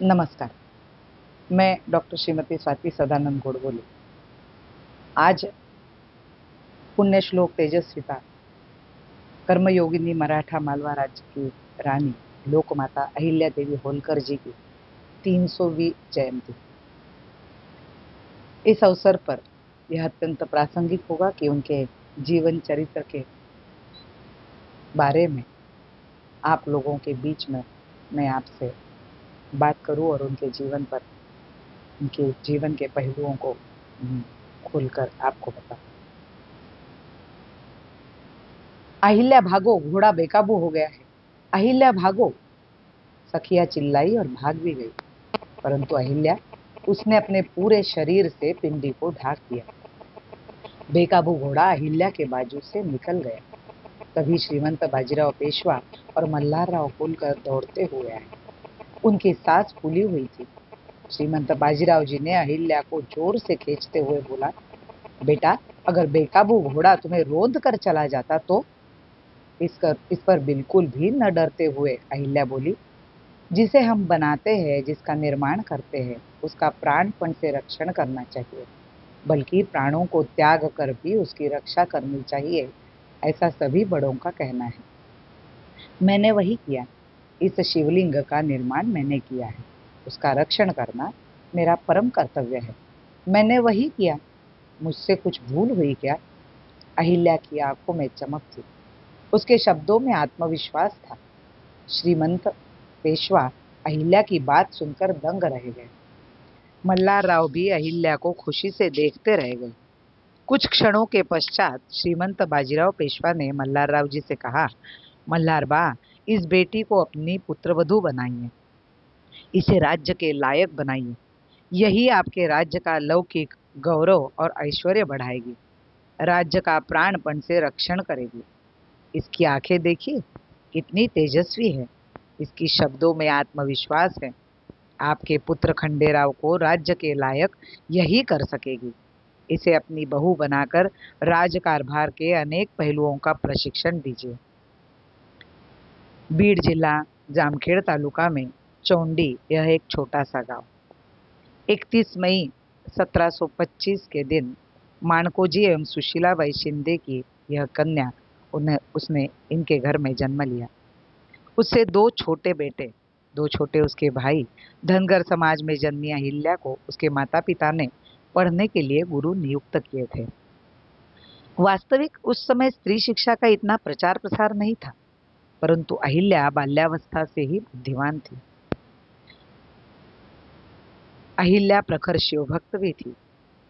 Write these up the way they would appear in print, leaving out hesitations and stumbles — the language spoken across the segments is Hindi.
नमस्कार। मैं डॉक्टर श्रीमती स्वाति सदानंद गोडबोले। आज पुण्य श्लोक तेजस्विता कर्मयोगिनी मराठा मालवा राज्य की रानी लोकमाता अहिल्या देवी होलकर जी की 300वीं जयंती। इस अवसर पर यह अत्यंत प्रासंगिक होगा कि उनके जीवन चरित्र के बारे में आप लोगों के बीच में मैं आपसे बात करूं और उनके जीवन के पहलुओं को खोलकर आपको बताऊं। अहिल्या भागो, घोड़ा बेकाबू हो गया है। अहिल्या भागो, सखिया चिल्लाई और भाग भी गई, परंतु अहिल्या उसने अपने पूरे शरीर से पिंडी को ढाक दिया। बेकाबू घोड़ा अहिल्या के बाजू से निकल गया। तभी श्रीमंत बाजीराव पेशवा और मल्हार राव होलकर दौड़ते हुए आए। उनकी सांस फूली हुई थी। श्रीमंत बाजीराव जी ने अहिल्या को जोर से खींचते हुए बोला, बेटा, अगर बेकाबू घोड़ा तुम्हें रोंद कर चला जाता तो? इस पर बिल्कुल भी न डरते हुए अहिल्या बोली, जिसे हम बनाते हैं, जिसका निर्माण करते हैं, उसका प्राणपण से रक्षण करना चाहिए, बल्कि प्राणों को त्याग कर भी उसकी रक्षा करनी चाहिए, ऐसा सभी बड़ों का कहना है। मैंने वही किया। इस शिवलिंग का निर्माण मैंने किया है, उसका रक्षण करना मेरा परम कर्तव्य है। मैंने वही किया। मुझसे कुछ भूल हुई क्या? अहिल्या की आंखों में चमक थी, उसके शब्दों में आत्मविश्वास था। श्रीमंत पेशवा अहिल्या की बात सुनकर दंग रह गए। मल्हार राव भी अहिल्या को खुशी से देखते रह गए। कुछ क्षणों के पश्चात श्रीमंत बाजीराव पेशवा ने मल्हार राव जी से कहा, मल्हार बा, इस बेटी को अपनी पुत्रवधू बनाइए, इसे राज्य के लायक बनाइए। यही आपके राज्य का लौकिक गौरव और ऐश्वर्य बढ़ाएगी, राज्य का प्राणपण से रक्षण करेगी। इसकी आंखें देखिए, कितनी तेजस्वी है। इसकी शब्दों में आत्मविश्वास है। आपके पुत्र खंडेराव को राज्य के लायक यही कर सकेगी। इसे अपनी बहू बनाकर राजकारभार के अनेक पहलुओं का प्रशिक्षण दीजिए। बीड जिला जामखेड़ तालुका में चौंडी यह एक छोटा सा गांव। 31 मई 1725 के दिन माणकोजी एवं सुशीलाबाई शिंदे की यह कन्या उसने इनके घर में जन्म लिया। उससे दो छोटे उसके भाई। धनगर समाज में जन्मी अहिल्या को उसके माता पिता ने पढ़ने के लिए गुरु नियुक्त किए थे। वास्तविक उस समय स्त्री शिक्षा का इतना प्रचार प्रसार नहीं था, परंतु अहिल्या बाल्यावस्था से ही बुद्धिमान थी। अहिल्या प्रखर शिवभक्त भी थी।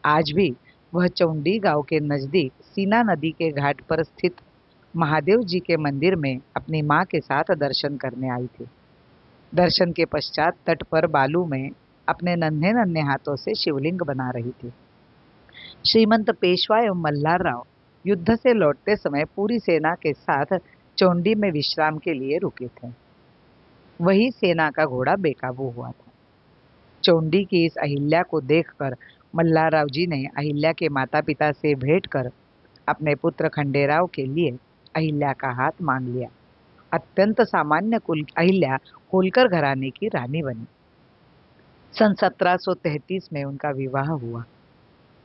आज भी वह चौंडी गांव के नजदीक सीना नदी के घाट पर स्थित महादेव जी के मंदिर में अपनी मां के साथ दर्शन करने आई थी। दर्शन के पश्चात तट पर बालू में अपने नन्हे नन्हे हाथों से शिवलिंग बना रही थी। श्रीमंत पेशवा एवं मल्हार राव युद्ध से लौटते समय पूरी सेना के साथ चौंडी में विश्राम के लिए रुके थे। वही सेना का घोड़ा बेकाबू हुआ था। चौंडी की इस अहिल्या को देखकर मल्हार राव जी ने अहिल्या के माता पिता से भेंट कर अपने पुत्र खंडेराव के लिए अहिल्या का हाथ मांग लिया। अत्यंत सामान्य कुल अहिल्या होलकर घराने की रानी बनी। सन 1733 में उनका विवाह हुआ।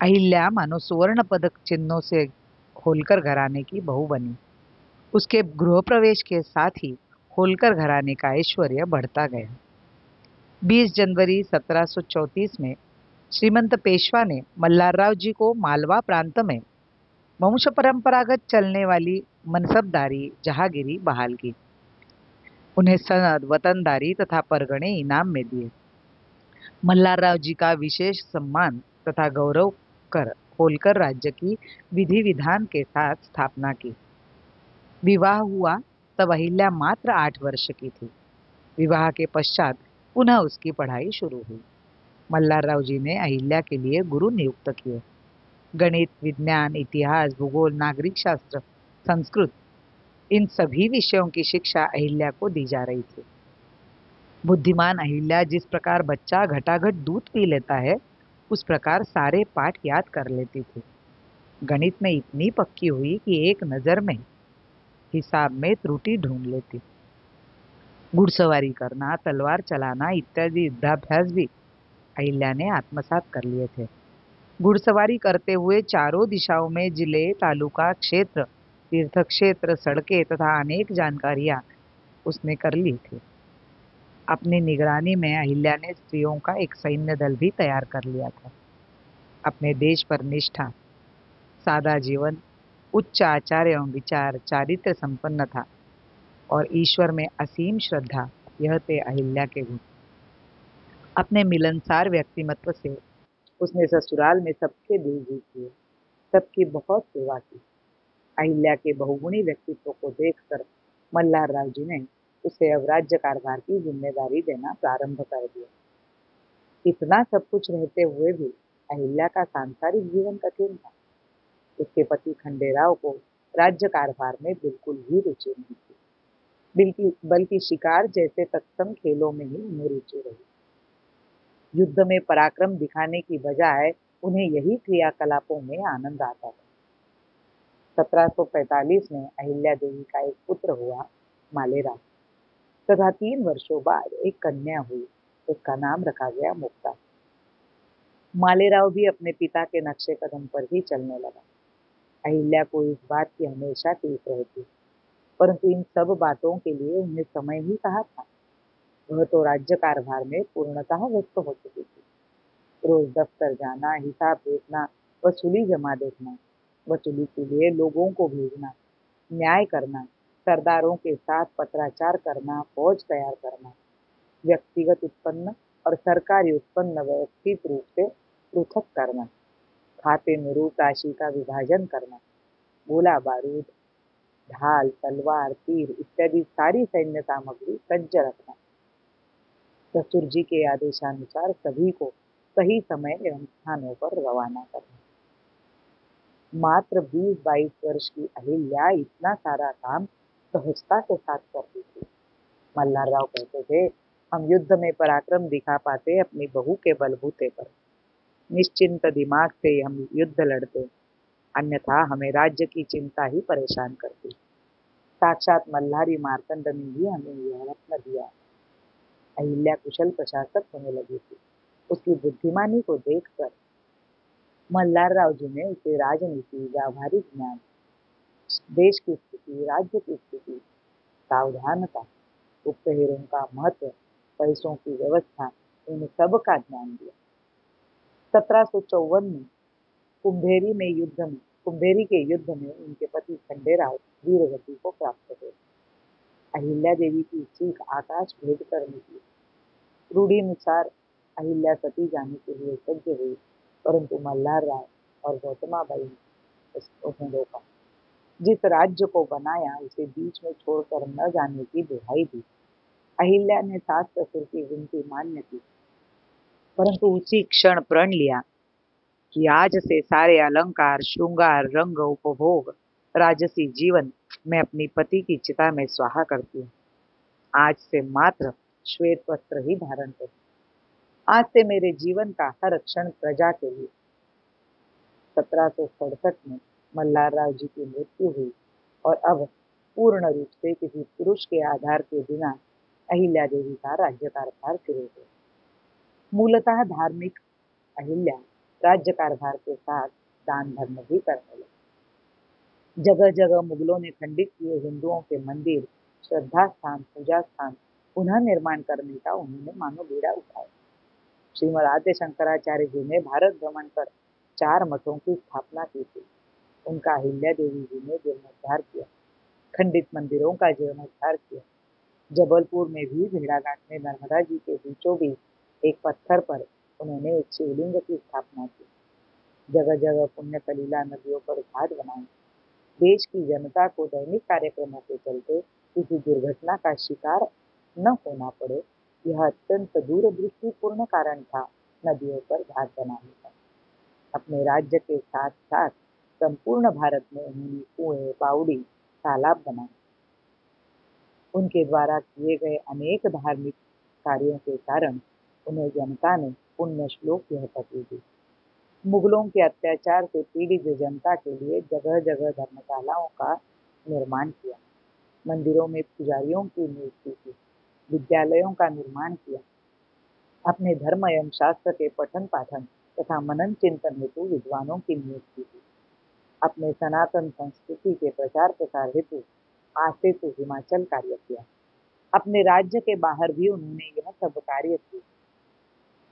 अहिल्या मानो सुवर्ण पदक चिन्हों से होलकर घराने की बहू बनी। उसके गृह प्रवेश के साथ ही होलकर घराने का ऐश्वर्य बढ़ता गया। 20 जनवरी 1734 में श्रीमंत पेशवा ने मल्हार राव जी को मालवा प्रांत में वंश परंपरागत चलने वाली मनसबदारी जहागिरी बहाल की। उन्हें सनद, वतनदारी तथा परगणे इनाम में दिए। मल्हार राव जी का विशेष सम्मान तथा गौरव कर होलकर राज्य की विधि विधान के साथ स्थापना की। विवाह हुआ तब अहिल्या मात्र 8 वर्ष की थी। विवाह के पश्चात पुनः उसकी पढ़ाई शुरू हुई। मल्हार राव जी ने अहिल्या के लिए गुरु नियुक्त किए। गणित, विज्ञान, इतिहास, भूगोल, नागरिक शास्त्र, संस्कृत, इन सभी विषयों की शिक्षा अहिल्या को दी जा रही थी। बुद्धिमान अहिल्या जिस प्रकार बच्चा घटाघट दूध पी लेता है, उस प्रकार सारे पाठ याद कर लेती थी। गणित में इतनी पक्की हुई कि एक नजर में हिसाब में त्रुटि ढूंढ लेती। घुड़सवारी करना, तलवार चलाना इत्यादि युद्धाभ्यास भी अहिल्या ने आत्मसात कर लिए थे। घुड़सवारी करते हुए चारों दिशाओं में जिले, तालुका क्षेत्र, तीर्थ क्षेत्र, सड़कें तथा अनेक जानकारियां उसने कर ली थी। अपनी निगरानी में अहिल्या ने स्त्रियों का एक सैन्य दल भी तैयार कर लिया था। अपने देश पर निष्ठा, सादा जीवन, उच्च आचार एवं विचार, चारित्र्य संपन्न था और ईश्वर में असीम श्रद्धा, यह थे अहिल्या के गुण। अपने मिलनसार व्यक्तिमत्व से उसने ससुराल में सबके दिल जीत लिए, सबकी बहुत सेवा की। अहिल्या के बहुगुणी व्यक्तित्व को देखकर मल्हार राव जी ने उसे अब राज्य कारभार की जिम्मेदारी देना प्रारंभ कर दिया। इतना सब कुछ रहते हुए भी अहिल्या का सांसारिक जीवन कठिन था। उसके पति खंडेराव को राज्य कारभार में बिल्कुल भी रुचि नहीं थी, बल्कि शिकार जैसे तत्सम खेलों में ही उन्हें रुचि रही। युद्ध में पराक्रम दिखाने की बजाय उन्हें यही क्रियाकलापों में आनंद आता था। 1745 में अहिल्या देवी का एक पुत्र हुआ, मालेराव, तथा 3 वर्षों बाद एक कन्या हुई। उसका नाम रखा गया मुक्ता। मालेराव भी अपने पिता के नक्शे कदम पर ही चलने लगा। अहिल्या को इस बात की हमेशा टीस रहती, परंतु इन सब बातों के लिए उन्हें समय ही कहाँ था। वह तो राज्य कारभार में पूर्णतः व्यस्त हो चुकी थी। रोज दफ्तर जाना, हिसाब देखना, वसूली जमा देखना, वसूली के लिए लोगों को भेजना, न्याय करना, सरदारों के साथ पत्राचार करना, फौज तैयार करना, व्यक्तिगत उत्पन्न और सरकारी उत्पन्न व्यवस्थित रूप से पृथक करना, खाते में रूप राशि का विभाजन करना, गोला बारूद, ढाल, तलवार, तीर इत्यादि सारी सैन्य सामग्री सज्ज रखना, ससुर जी के आदेशानुसार सभी को सही समय एवं स्थानों पर रवाना करना। मात्र 20-22 वर्ष की अहिल्या इतना सारा काम सहजता के साथ करती थी। मल्हार राव कहते थे, हम युद्ध में पराक्रम दिखा पाते अपनी बहू के बलबूते पर। निश्चिंत दिमाग से हम युद्ध लड़ते, अन्यथा हमें राज्य की चिंता ही परेशान करती। साक्षात मल्हारी मार्तंड ने भी हमें यह रत्न दिया। अहिल्या कुशल प्रशासक होने लगी थी। उसकी बुद्धिमानी को देखकर मल्हार राव जी ने उसे राजनीति, व्यावहारिक ज्ञान, देश की स्थिति, राज्य की स्थिति, सावधानता, गुप्तहेरों का महत्व, पैसों की व्यवस्था, इन सब का ज्ञान दिया। 1754 में कुंभेरी के युद्ध में उनके पति खंडेराव वीरगति को प्राप्त हुए। अहिल्या देवी की चीख आकाश भेद कर निकली। रूढ़िनुसार अहिल्या सती जाने के लिए सज्ज हुई, परंतु मल्हार राव और गौतमाबाई ने उन्हें रोका। जिस राज्य को बनाया उसे बीच में छोड़कर न जाने की दुहाई दी। अहिल्या ने सास ससुर की विनती मान्य की, परंतु उसी क्षण प्रण लिया कि आज से सारे अलंकार, श्रृंगार, रंग, उपभोग, राजसी जीवन मैं अपनी पति की चिता में स्वाहा करती हूँ। आज से मात्र श्वेत वस्त्र ही धारण करूँ। आज से मेरे जीवन का हर क्षण प्रजा के लिए। 1767 में मल्हार राव जी की मृत्यु हुई और अब पूर्ण रूप से किसी पुरुष के आधार के बिना अहिल्या देवी का राज्य कारभार शुरू हुआ। मूलतः धार्मिक अहिल्या राज्य कारभार के साथ दान धर्म भी करने लगी। जगह जगह मुगलों ने खंडित किए हिंदुओं के मंदिर, श्रद्धा स्थान, पूजा स्थान पुनः निर्माण करने का उन्होंने मानो बीड़ा उठाया। श्रीमद आद्य शंकराचार्य जी ने भारत भ्रमण कर 4 मठों की स्थापना की थी। उनका अहिल्या देवी जी ने जीर्णोद्धार किया, खंडित मंदिरों का जीर्णोद्धार किया। जबलपुर में भी भेड़ाघाट में नर्मदा जी के बीचों बीच एक पत्थर पर उन्होंने एक शिवलिंग की स्थापना की। जगह जगह पुण्य कलीला नदियों पर घाट बनाए। देश की जनता को दैनिक कार्यक्रमों के चलते किसी दुर्घटना का शिकार न होना पड़े, यह अत्यंत दूरदृष्टिपूर्ण कारण था नदियों पर घाट बनाने का। अपने राज्य के साथ साथ संपूर्ण भारत में उन्होंने कुएं, बावड़ी, तालाब बनाए। उनके द्वारा किए गए अनेक धार्मिक कार्यों के कारण उन्हें जनता ने पुण्य श्लोक यह पदवी दी। मुगलों के अत्याचार से पीड़ित जनता के लिए जगह जगह धर्मशालाओं का निर्माण किया। मंदिरों में पुजारियों की नियुक्ति की। विद्यालयों का निर्माण किया। अपने धर्म एवं शास्त्र के पठन पाठन तथा मनन चिंतन हेतु विद्वानों की नियुक्ति की। अपने सनातन संस्कृति के प्रचार प्रसार हेतु आज से हिमाचल कार्य किया। अपने राज्य के बाहर भी उन्होंने यह सब कार्य किए।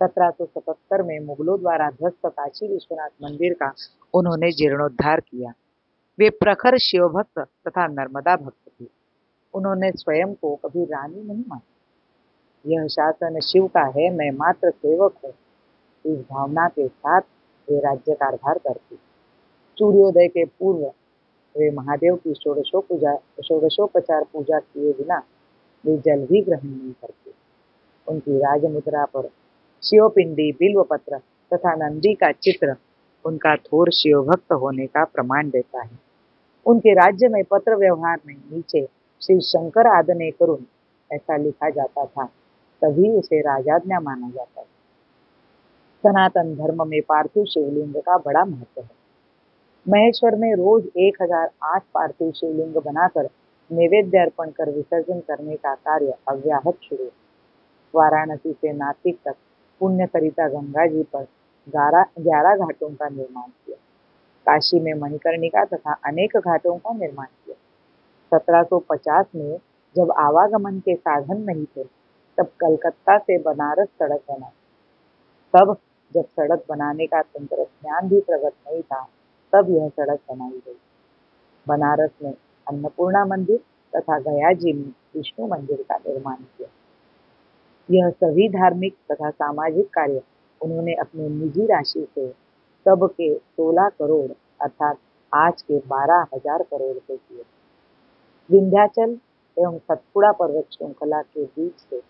1777 में मुगलों द्वारा ध्वस्त काशी विश्वनाथ मंदिर का उन्होंने जीर्णोद्धार किया। वे प्रखर शिव भक्त तथा नर्मदा भक्त थे। उन्होंने स्वयं को कभी रानी नहीं माना। यह शासन शिव का है, मैं मात्र सेवक हूँ, इस भावना के साथ वे राज्य कारभार करते। सूर्योदय के पूर्व वे महादेव की षोडशोपचार पूजा किए बिना वे जल भी ग्रहण नहीं करते। उनकी राजमुद्रा पर शिवपिंडी, बिल्वपत्र तथा नंदी का चित्र उनका थोर शिवभक्त होने का प्रमाण देता है। उनके राज्य में पत्र व्यवहार में नीचे श्री शंकर आदने करुण ऐसा लिखा जाता था, तभी उसे राजाज्ञा माना जाता था। सनातन धर्म में पार्थिव शिवलिंग का बड़ा महत्व है। महेश्वर में रोज 1008 पार्थिव शिवलिंग बनाकर नैवेद्य अर्पण कर विसर्जन करने का कार्य अव्याहत शुरू। वाराणसी से नासिक तक पुण्य सरिता गंगा जी पर 11 घाटों का निर्माण किया। काशी में मणिकर्णिका तथा अनेक घाटों का निर्माण किया। 1750 में जब आवागमन के साधन नहीं थे, तब कलकत्ता से बनारस सड़क बना। तब जब सड़क बनाने का तंत्रज्ञान भी प्रगट नहीं था, तब यह सड़क बनाई गई। बनारस में अन्नपूर्णा मंदिर तथा गया जी में विष्णु मंदिर का निर्माण किया। यह सभी धार्मिक तथा सामाजिक कार्य उन्होंने अपनी निजी राशि से तब के 16 करोड़ अर्थात आज के 12,000 करोड़ से किए। विंध्याचल एवं सतपुड़ा पर्वत श्रृंखला के बीच से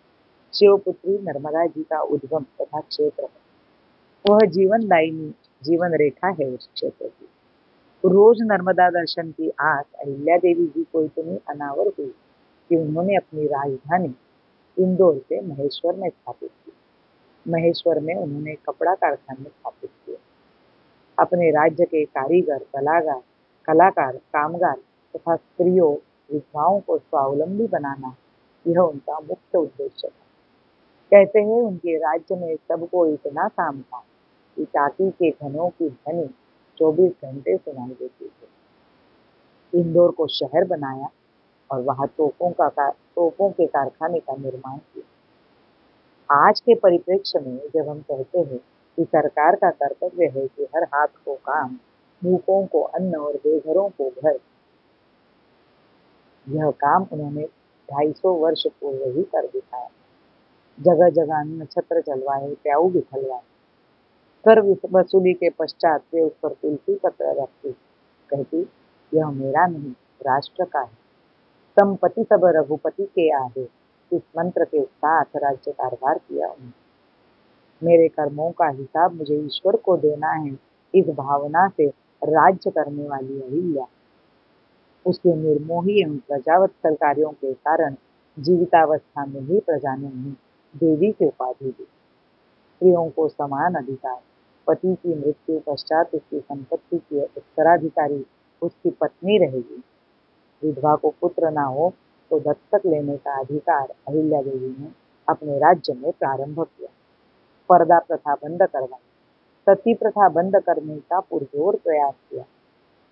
शिवपुत्री नर्मदा जी का उद्गम तथा क्षेत्र है। वह जीवनदायिनी जीवन रेखा है उस क्षेत्र की। रोज नर्मदा दर्शन की आस अहिल्या देवी जी को इतनी अनावर हुई कि उन्होंने अपनी राजधानी इंदौर से महेश्वर में स्थापित की। महेश्वर में उन्होंने कपड़ा कारखाने स्थापित किए। अपने राज्य के कारीगर, कलाकार, कामगार तथा स्त्रियों, विधवाओं को स्वावलंबी बनाना, यह उनका मुख्य उद्देश्य था। कहते हैं उनके राज्य में सबको इतना काम था कि टाकी के घनों की ध्वनि 24 घंटे सुनाई देती थी। इंदौर को शहर बनाया और वहां तोपों के कारखाने का निर्माण किया। आज के परिप्रेक्ष्य में जब हम कहते हैं कि सरकार का कर्तव्य है कि हर हाथ को काम, भूखों को अन्न और बेघरों को घर, यह काम उन्होंने 250 वर्ष पूर्व ही कर दिखाया। जगह जगह अन्न छत्र चलवाए, प्याऊ बिठलवाए। कर वसूली के पश्चात वे उस पर तुलसी पत्र रखती, कहती, यह मेरा नहीं, राष्ट्र का है। संपत्ति सब रघुपति के आहे, इस मंत्र के साथ राज्य कारभार किया उन्होंने। मेरे कर्मों का हिसाब मुझे ईश्वर को देना है, इस भावना से राज्य करने वाली अहिल्या उसके निर्मोही एवं प्रजावत्सल कार्यों के कारण जीवितावस्था में ही प्रजा ने उन्हें देवी की उपाधि दी। स्त्रियों को समान अधिकार, पति की मृत्यु पश्चात उसकी संपत्ति के उत्तराधिकारी उसकी पत्नी रहेगी। विधवा को पुत्र ना हो तो दत्तक लेने का अधिकार अहिल्या देवी ने अपने राज्य में प्रारंभ किया। पर्दा प्रथा बंद करवाई, सती प्रथा बंद करने का पुरजोर प्रयास किया,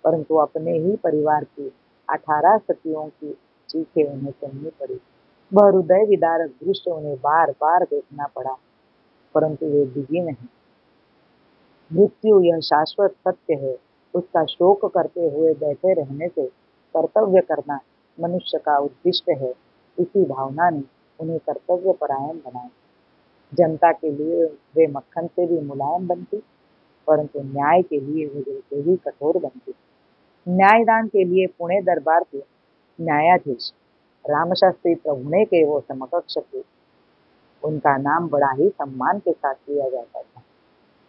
परंतु अपने ही परिवार की 18 सतियों की चीखें उन्हें सुननी पड़ी। वह हृदय विदारक दृश्य उन्हें बार बार देखना पड़ा, परंतु वे डिगी नहीं। मृत्यु यह शाश्वत सत्य है, उसका शोक करते हुए बैठे रहने से कर्तव्य करना मनुष्य का उद्दिष्ट है। इसी भावना ने उन्हें कर्तव्य परायण बनाया। जनता के लिए वे मक्खन से भी मुलायम बनती, परंतु न्याय के लिए वे दिल से भी कठोर बनती। न्यायदान के लिए पुणे दरबार के न्यायाधीश रामशास्त्री प्रभुणे के वो समकक्ष थे। उनका नाम बड़ा ही सम्मान के साथ लिया जाता था।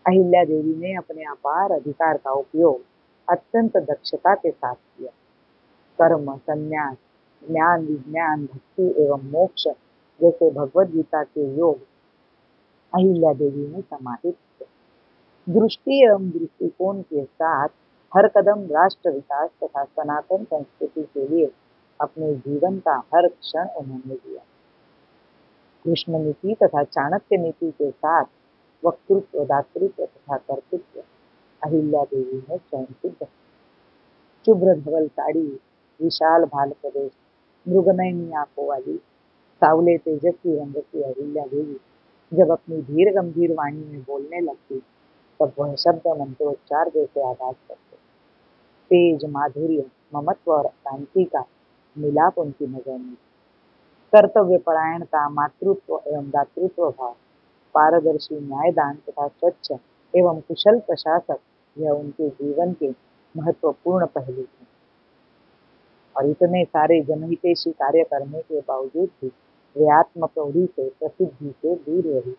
अहिल्या देवी ने अपने अपार अधिकार का उपयोग अत्यंत दक्षता के साथ किया। कर्म, संन्यास, ज्ञान, विज्ञान, भक्ति एवं मोक्ष जैसे भगवद गीता के योग अहिल्या देवी ने समाहित किए। दृष्टि एवं दृष्टिकोण के साथ हर कदम राष्ट्र विकास तथा सनातन संस्कृति के लिए अपने जीवन का हर क्षण उन्होंने दिया। कृष्ण नीति तथा चाणक्य नीति के साथ वक्तृत्व, दातृत्व तथा कर्तृत्व अहिल्या देवी में स्वयं सिद्ध है। शुभ्र धवल साड़ी, विशाल भाल प्रदेश, मृगनयनी आंखों वाली सावले तेजस्वी रंग की अहिल्या देवी जब अपनी धीर गंभीर वाणी में बोलने लगती, तब वह शब्द मंत्रोच्चार जैसे आवाज करते। तेज, माधुर्य, ममत्व और शांति का मिलाप उनकी नजर में। कर्तव्य परायणता, मातृत्व एवं दातृत्व भाव, पारदर्शी न्यायदान तथा स्वच्छ एवं कुशल प्रशासक, यह उनके जीवन के महत्वपूर्ण पहलू थे। और इतने सारे जनहितैषी कार्य करने के बावजूद भी वे आत्मप्रौढ़ी से, प्रसिद्धि से दूर रही।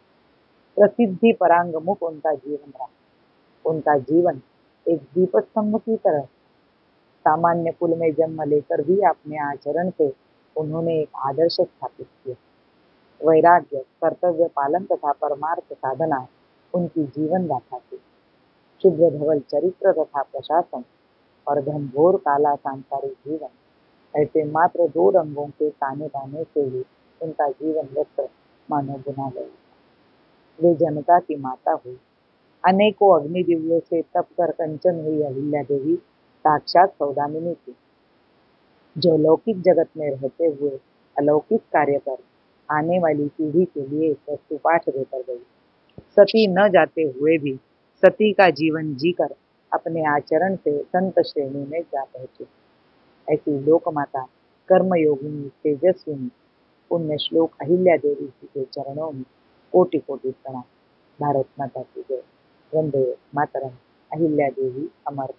प्रसिद्धि परांगमुख उनका जीवन रहा। उनका जीवन एक दीपस्तंभ की तरह। सामान्य कुल में जन्म लेकर भी अपने आचरण से उन्होंने एक आदर्श स्थापित किया। वैराग्य, कर्तव्य पालन तथा परमार्थ साधना उनकी जीवन गाथा थी। शुभ्र धवल चरित्र तथा प्रशासन और घनघोर काला सांसारिक जीवन, ऐसे मात्र दो रंगों के ताने बाने से ही उनका जीवन वस्त्र मानो बुना गया। वे जनता की माता हुई। अनेकों अग्निदिव्यों से तप कर कंचन हुई अहिल्या देवी साक्षात सौदामिनी थी, जो लौकिक जगत में रहते हुए अलौकिक कार्य कर आने वाली पीढ़ी के लिए एक वस्तुपाठ देकर गई। सती न जाते हुए भी सती का जीवन जीकर अपने आचरण से संत श्रेणी में जा पहुंची। ऐसी लोकमाता, कर्मयोगिनी, तेजस्विनी, पुण्य श्लोक अहिल्या देवी जी के चरणों में कोटि कोटि प्रणाम। भारत माता की जय। वंदे मातरम। अहिल्या देवी अमर।